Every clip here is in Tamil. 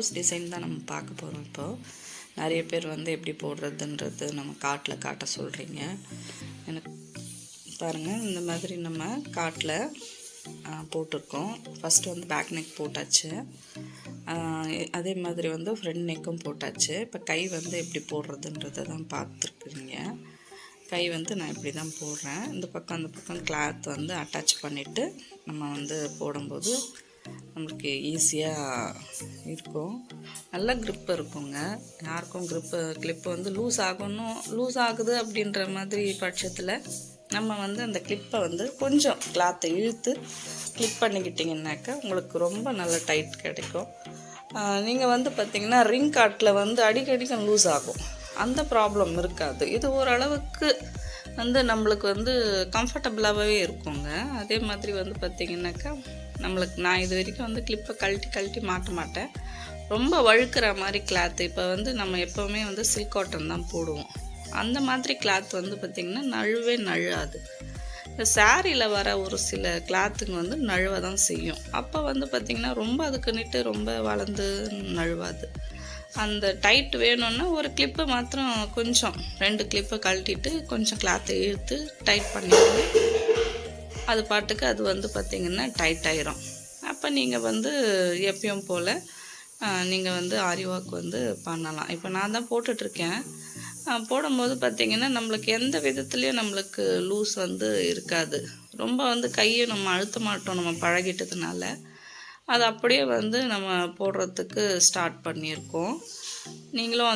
ப்ளவுஸ் டிசைன் தான் நம்ம பார்க்க போகிறோம். இப்போது நிறைய பேர் வந்து எப்படி போடுறதுன்றது நம்ம காட்ட சொல்கிறீங்க. எனக்கு பாருங்கள், இந்த மாதிரி நம்ம காட்டில் போட்டிருக்கோம். ஃபஸ்ட்டு வந்து பேக் நெக் போட்டாச்சு, அதே மாதிரி வந்து ஃப்ரண்ட் நெக்கும் போட்டாச்சு. இப்போ கை வந்து எப்படி போடுறதுன்றதை தான் பார்த்துருக்குறீங்க. கை வந்து நான் இப்படி தான் போடுறேன். இந்த பக்கம் அந்த பக்கம் கிளாத் வந்து அட்டாச் பண்ணிவிட்டு நம்ம வந்து போடும்போது நம்மளுக்கு ஈஸியாக இருக்கும். நல்ல க்ரிப்பு இருக்குங்க. யாருக்கும் கிளிப்பு வந்து லூஸ் ஆகுது அப்படின்ற மாதிரி பட்சத்தில் நம்ம வந்து அந்த கிளிப்பை வந்து கொஞ்சம் கிளாத்தை இழுத்து கிளிப் பண்ணிக்கிட்டிங்கன்னாக்கா உங்களுக்கு ரொம்ப நல்ல டைட் கிடைக்கும். நீங்கள் வந்து பார்த்திங்கன்னா ரிங் காட்டில் வந்து அடிக்கடிக்கும் லூஸ் ஆகும், அந்த ப்ராப்ளம் இருக்காது. இது ஓரளவுக்கு வந்து நம்மளுக்கு வந்து கம்ஃபர்டபுளாகவே இருக்குங்க. அதே மாதிரி வந்து பார்த்திங்கனாக்கா நான் இது வரைக்கும் வந்து கிளிப்பை கழட்டி மாட்ட மாட்டேன். ரொம்ப வழுக்கிற மாதிரி கிளாத்து, இப்போ வந்து நம்ம எப்போவுமே வந்து சில்க் காட்டன் தான் போடுவோம். அந்த மாதிரி கிளாத் வந்து பார்த்திங்கன்னா நழுவாது. இந்த சாரியில் வர ஒரு சில கிளாத்துங்க வந்து நழுவ தான் செய்யும். அப்போ வந்து பார்த்திங்கன்னா ரொம்ப அதுக்குன்னுட்டு ரொம்ப வளர்ந்து நழுவாது. அந்த டைட் வேணும்னா ஒரு கிளிப்பை மாத்திரம் கொஞ்சம் 2 கிளிப்பை கழட்டிட்டு கொஞ்சம் கிளாத்தை இழுத்து டைட் பண்ணிடுங்க. அது பாட்டுக்கு அது வந்து பார்த்திங்கன்னா டைட் ஆயிரும். அப்போ நீங்கள் வந்து எப்பயும் போல் நீங்கள் வந்து ஆரி ஒர்க் வந்து பண்ணலாம். இப்போ நான் தான் போட்டுட்ருக்கேன். போடும்போது பார்த்திங்கன்னா நம்மளுக்கு எந்த விதத்துலேயும் நம்மளுக்கு லூஸ் வந்து இருக்காது. ரொம்ப வந்து கையை நம்ம அழுத்த மாட்டோம், நம்ம பழகிட்டதுனால அது அப்படியே வந்து நம்ம போடுறதுக்கு ஸ்டார்ட் பண்ணியிருக்கோம். நீங்களும்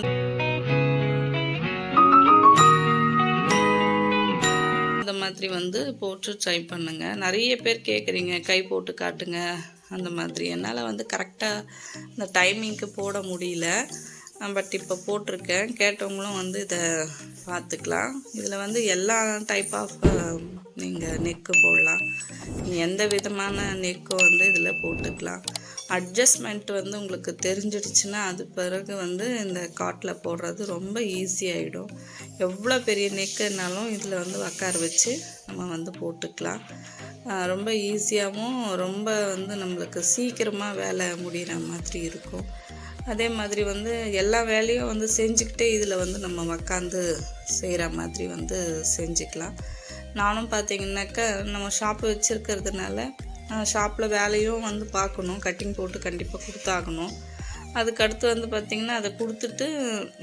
அந்த மாதிரி வந்து போட்டு ட்ரை பண்ணுங்கள். நிறைய பேர் கேட்குறீங்க கை போட்டு காட்டுங்க அந்த மாதிரி. என்னால் வந்து கரெக்டாக இந்த டைமிங்க்கு போட முடியல, பட் இப்போ போட்டிருக்கேன். கேட்டவங்களும் வந்து இதை பார்த்துக்கலாம். இதில் வந்து எல்லா டைப் ஆஃப் நீங்கள் நெக்கு போடலாம். நீங்கள் எந்த விதமான நெக்கும் வந்து இதில் போட்டுக்கலாம். அட்ஜஸ்ட்மெண்ட் வந்து உங்களுக்கு தெரிஞ்சிடுச்சுன்னா அது பிறகு வந்து இந்த காட்டில் போடுறது ரொம்ப ஈஸியாகிடும். எவ்வளோ பெரிய நெக்குனாலும் இதில் வந்து உட்கார வச்சு நம்ம வந்து போட்டுக்கலாம். ரொம்ப ஈஸியாகவும் ரொம்ப வந்து நம்மளுக்கு சீக்கிரமாக வேலை முடிகிற மாதிரி இருக்கும். அதே மாதிரி வந்து எல்லா வேலையும் வந்து செஞ்சுக்கிட்டே இதில் வந்து நம்ம உக்காந்து செய்கிற மாதிரி வந்து செஞ்சுக்கலாம். நானும் பார்த்திங்கனாக்கா நம்ம ஷாப்பு வச்சுருக்கிறதுனால ஷாப்பில் வேலையும் வந்து பார்க்கணும், கட்டிங் போட்டு கண்டிப்பாக கொடுத்தாகணும். அதுக்கடுத்து வந்து பார்த்திங்கன்னா அதை கொடுத்துட்டு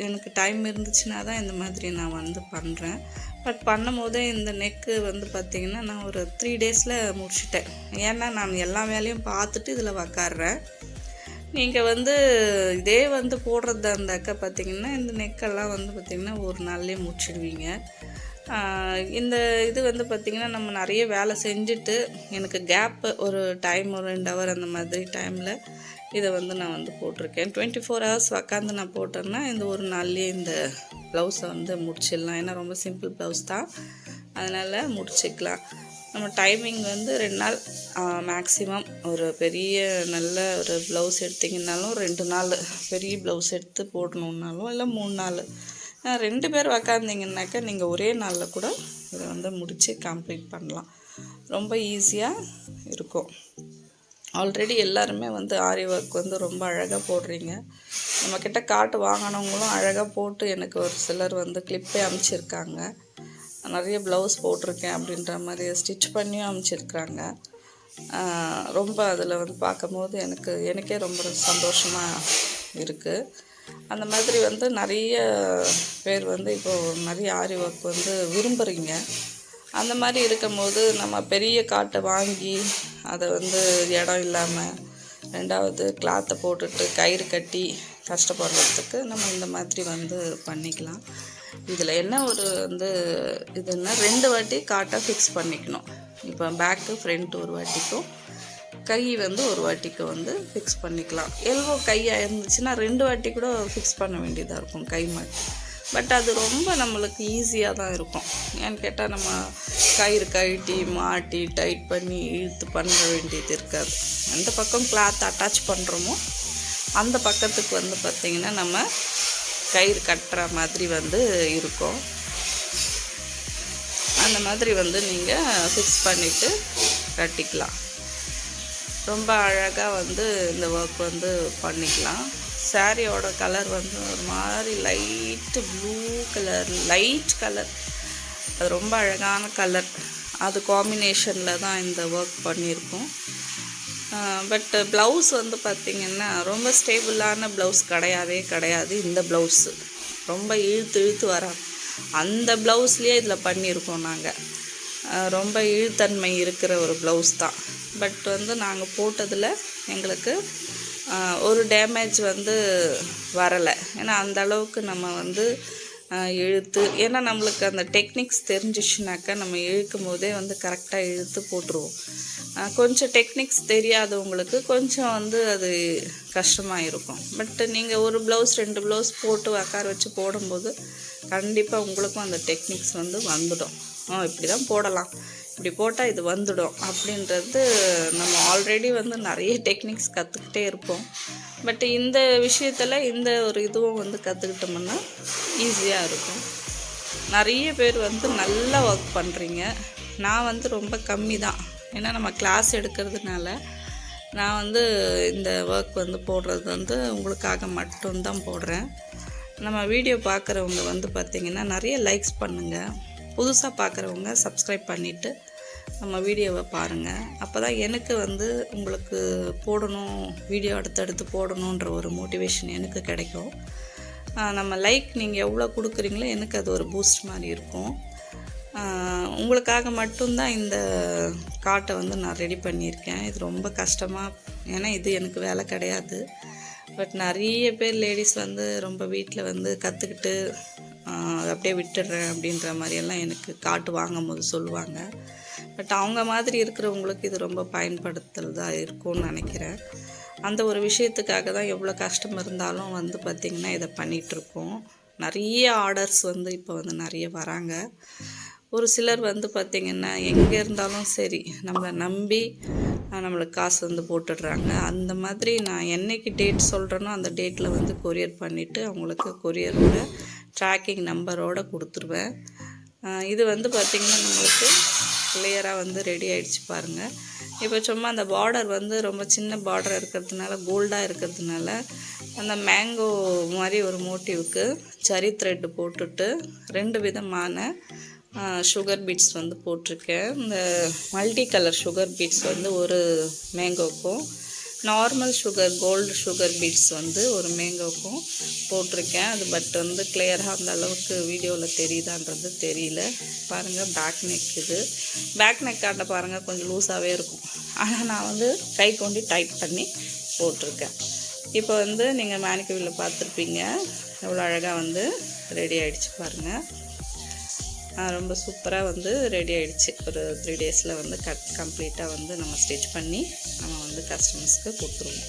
எனக்கு டைம் இருந்துச்சுன்னா தான் இந்த மாதிரி நான் வந்து பண்ணுறேன். பட் பண்ணும் போதே இந்த நெக்கு வந்து பார்த்திங்கன்னா நான் ஒரு 3 டேஸில் முடிச்சிட்டேன். ஏன்னா நான் எல்லா வேலையும் பார்த்துட்டு இதில் உக்காடுறேன். நீங்கள் வந்து இதே வந்து போடுறதா இருந்தாக்கா பார்த்திங்கன்னா இந்த நெக்கெல்லாம் வந்து பார்த்திங்கன்னா ஒரு நாள்லேயே முடிச்சிடுவீங்க. இந்த இது வந்து பார்த்திங்கன்னா நம்ம நிறைய வேலை செஞ்சுட்டு எனக்கு கேப்பு ஒரு டைம் ஒரு 2 ஹவர் அந்த மாதிரி டைமில் இதை வந்து நான் வந்து போட்டிருக்கேன். 24 ஹவர்ஸ் உக்காந்து நான் போட்டேன்னா இந்த ஒரு நாள்லேயே இந்த ப்ளவுஸை வந்து முடிச்சிடலாம். ஏன்னா ரொம்ப சிம்பிள் ப்ளவுஸ் தான், அதனால் முடிச்சிக்கலாம். நம்ம டைமிங் வந்து 2 நாள் மேக்ஸிமம். ஒரு பெரிய நல்ல ஒரு ப்ளவுஸ் எடுத்திங்கனாலும் 2 நாள், பெரிய ப்ளவுஸ் எடுத்து போடணுன்னாலும் இல்லை 3 நாள். 2 பேர் உக்காந்திங்கனாக்கா நீங்கள் ஒரே நாளில் கூட இதை வந்து முடித்து கம்ப்ளீட் பண்ணலாம். ரொம்ப ஈஸியாக இருக்கும். ஆல்ரெடி எல்லாருமே வந்து ஆரி ஒர்க் வந்து ரொம்ப அழகாக போடுறீங்க. நம்மக்கிட்ட காட்டு வாங்கினவங்களும் அழகாக போட்டு எனக்கு ஒரு சிலர் வந்து கிளிப்பே அனுப்பிச்சிருக்காங்க. நிறைய ப்ளவுஸ் போட்டிருக்கேன் அப்படின்ற மாதிரி ஸ்டிச் பண்ணியும் அனுப்பிச்சிருக்கிறாங்க. ரொம்ப அதில் வந்து பார்க்கும்போது எனக்கே ரொம்ப சந்தோஷமாக இருக்குது. அந்த மாதிரி வந்து நிறைய பேர் வந்து இப்போது நிறைய ஆரி ஒர்க் வந்து விரும்புகிறீங்க. அந்த மாதிரி இருக்கும்போது நம்ம பெரிய காட்டை வாங்கி அதை வந்து இடம் இல்லாமல் 2வது கிளாத்தை போட்டுட்டு கயிறு கட்டி கஷ்டப்படுறதுக்கு நம்ம இந்த மாதிரி வந்து பண்ணிக்கலாம். இதில் என்ன ஒரு வந்து இதுன்னா 2 வாட்டி காட்டை ஃபிக்ஸ் பண்ணிக்கணும். இப்போ பேக்கு ஃப்ரண்ட் ஒரு வாட்டிக்கும் கை வந்து ஒரு வாட்டிக்கு வந்து ஃபிக்ஸ் பண்ணிக்கலாம். எல்போ கையாக இருந்துச்சுன்னா 2 வாட்டி கூட ஃபிக்ஸ் பண்ண வேண்டியதாக இருக்கும் கை மாட்டி. பட் அது ரொம்ப நம்மளுக்கு ஈஸியாக தான் இருக்கும். ஏன்னு கேட்டால் நம்ம கயிறு கழட்டி மாட்டி டைட் பண்ணி இழுத்து பண்ண வேண்டியது இருக்காது. எந்த பக்கம் கிளாத் அட்டாச் பண்ணுறோமோ அந்த பக்கத்துக்கு வந்து பார்த்திங்கன்னா நம்ம கயிறு கட்டுற மாதிரி வந்து இருக்கும். அந்த மாதிரி வந்து நீங்கள் ஃபிக்ஸ் பண்ணிவிட்டு கட்டிக்கலாம். ரொம்ப அழகாக வந்து இந்த ஒர்க் வந்து பண்ணிக்கலாம். சாரியோட கலர் வந்து ஒரு மாதிரி light blue colour, light colour, அது ரொம்ப அழகான கலர். அது காம்பினேஷனில் தான் இந்த ஒர்க் பண்ணியிருக்கோம். பட் ப்ளவுஸ் வந்து பார்த்திங்கன்னா ரொம்ப ஸ்டேபிளான ப்ளவுஸ் கிடையாது. இந்த ப்ளவுஸு ரொம்ப இழுத்து வரோம். அந்த ப்ளவுஸ்லேயே இதில் பண்ணியிருக்கோம் நாங்கள். ரொம்ப இழுத்தன்மை இருக்கிற ஒரு ப்ளவுஸ் தான். பட் வந்து நாங்கள் போட்டதில் எங்களுக்கு ஒரு டேமேஜ் வந்து வரலை. ஏன்னா அந்த அளவுக்கு நம்ம வந்து இழுத்து, ஏன்னா நம்மளுக்கு அந்த டெக்னிக்ஸ் தெரிஞ்சிச்சுனாக்கா நம்ம இழுக்கும் போதே வந்து கரெக்டாக இழுத்து போட்டுருவோம். கொஞ்சம் டெக்னிக்ஸ் தெரியாதவங்களுக்கு கொஞ்சம் வந்து அது கஷ்டமாக இருக்கும். பட் நீங்கள் ஒரு ப்ளவுஸ் 2 ப்ளவுஸ் போட்டு உட்கார வச்சு போடும்போது கண்டிப்பாக உங்களுக்கும் அந்த டெக்னிக்ஸ் வந்து வந்துடும். இப்படி தான் போடலாம், இப்படி போட்டால் இது வந்துடும் அப்படின்றது நம்ம ஆல்ரெடி வந்து நிறைய டெக்னிக்ஸ் கற்றுக்கிட்டே இருப்போம். பட் இந்த விஷயத்தில் இந்த ஒரு இதுவும் வந்து கற்றுக்கிட்டோம்னா ஈஸியாக இருக்கும். நிறைய பேர் வந்து நல்லா ஒர்க் பண்ணுறீங்க. நான் வந்து ரொம்ப கம்மி தான். ஏன்னா நம்ம கிளாஸ் எடுக்கிறதுனால நான் வந்து இந்த ஒர்க் வந்து போடுறது வந்து உங்களுக்காக மட்டும்தான் போடுறேன். நம்ம வீடியோ பார்க்குறவங்க வந்து பார்த்திங்கன்னா நிறைய லைக்ஸ் பண்ணுங்கள். புதுசாக பார்க்குறவங்க சப்ஸ்கிரைப் பண்ணிவிட்டு நம்ம வீடியோவை பாருங்கள். அப்போ தான் எனக்கு வந்து உங்களுக்கு போடணும், வீடியோ அடுத்தடுத்து போடணுன்ற ஒரு மோட்டிவேஷன் எனக்கு கிடைக்கும். நம்ம லைக் நீங்கள் எவ்வளோ கொடுக்குறீங்களோ எனக்கு அது ஒரு பூஸ்ட் மாதிரி இருக்கும். உங்களுக்காக மட்டும்தான் இந்த காட்டை வந்து நான் ரெடி பண்ணியிருக்கேன். இது ரொம்ப கஷ்டமாக, ஏன்னா இது எனக்கு வேலை கிடையாது. பட் நிறைய பேர் லேடிஸ் வந்து ரொம்ப வீட்டில் வந்து கற்றுக்கிட்டு அப்படியே விட்டுடுறேன் அப்படின்ற மாதிரியெல்லாம் எனக்கு காட்டு வாங்கும் போது சொல்லுவாங்க. பட் அவங்க மாதிரி இருக்கிறவங்களுக்கு இது ரொம்ப பயன்படுத்துறதாக இருக்கும்னு நினைக்கிறேன். அந்த ஒரு விஷயத்துக்காக தான் எவ்வளோ கஷ்டம் இருந்தாலும் வந்து பார்த்திங்கன்னா இதை பண்ணிகிட்ருக்கோம். நிறைய ஆர்டர்ஸ் வந்து இப்போ வந்து நிறைய வராங்க. ஒரு சிலர் வந்து பார்த்திங்கன்னா எங்கே இருந்தாலும் சரி நம்மளை நம்பி நம்மளுக்கு காசு வந்து போட்டுடுறாங்க. அந்த மாதிரி நான் என்றைக்கு டேட் சொல்கிறேனோ அந்த டேட்டில் வந்து கொரியர் பண்ணிவிட்டு அவங்களுக்கு கொரியரோட ட்ராக்கிங் நம்பரோடு கொடுத்துருவேன். இது வந்து பார்த்திங்கன்னா நம்மளுக்கு கிளியராக வந்து ரெடி ஆகிடுச்சு பாருங்கள். இப்போ சும்மா அந்த பார்டர் வந்து ரொம்ப சின்ன பார்டர் இருக்கிறதுனால, கோல்டாக இருக்கிறதுனால அந்த மேங்கோ மாதிரி ஒரு மோட்டிவுக்கு சரி த்ரெட்டு போட்டுட்டு 2 விதமான சுகர் பீட்ஸ் வந்து போட்டிருக்கேன். இந்த மல்டி கலர் சுகர் பீட்ஸ் வந்து ஒரு மேங்கோக்கும், normal sugar cold sugar beets வந்து ஒரு மேங்கோக்கும் போட்டிருக்கேன். அது பட் வந்து கிளியராக அந்த அளவுக்கு வீடியோவில் தெரியுதான்றது தெரியல. பாருங்கள் பேக் நெக், இது பேக் நெக்காண்ட பாருங்கள் கொஞ்சம் லூஸாகவே இருக்கும். ஆனால் நான் வந்து கை கொண்டு டைட் பண்ணி போட்டிருக்கேன். இப்போ வந்து நீங்கள் மேனிக்யூரில் பார்த்துருப்பீங்க எவ்வளோ அழகாக வந்து ரெடி ஆகிடுச்சு பாருங்கள். ரொம்ப சூப்பராக வந்து ரெடி ஆகிடுச்சு. ஒரு 3 டேஸில் வந்து கம்ப்ளீட்டாக வந்து நம்ம ஸ்டிச் பண்ணி நம்ம வந்து கஸ்டமர்ஸ்க்கு கொடுத்துருவோம்.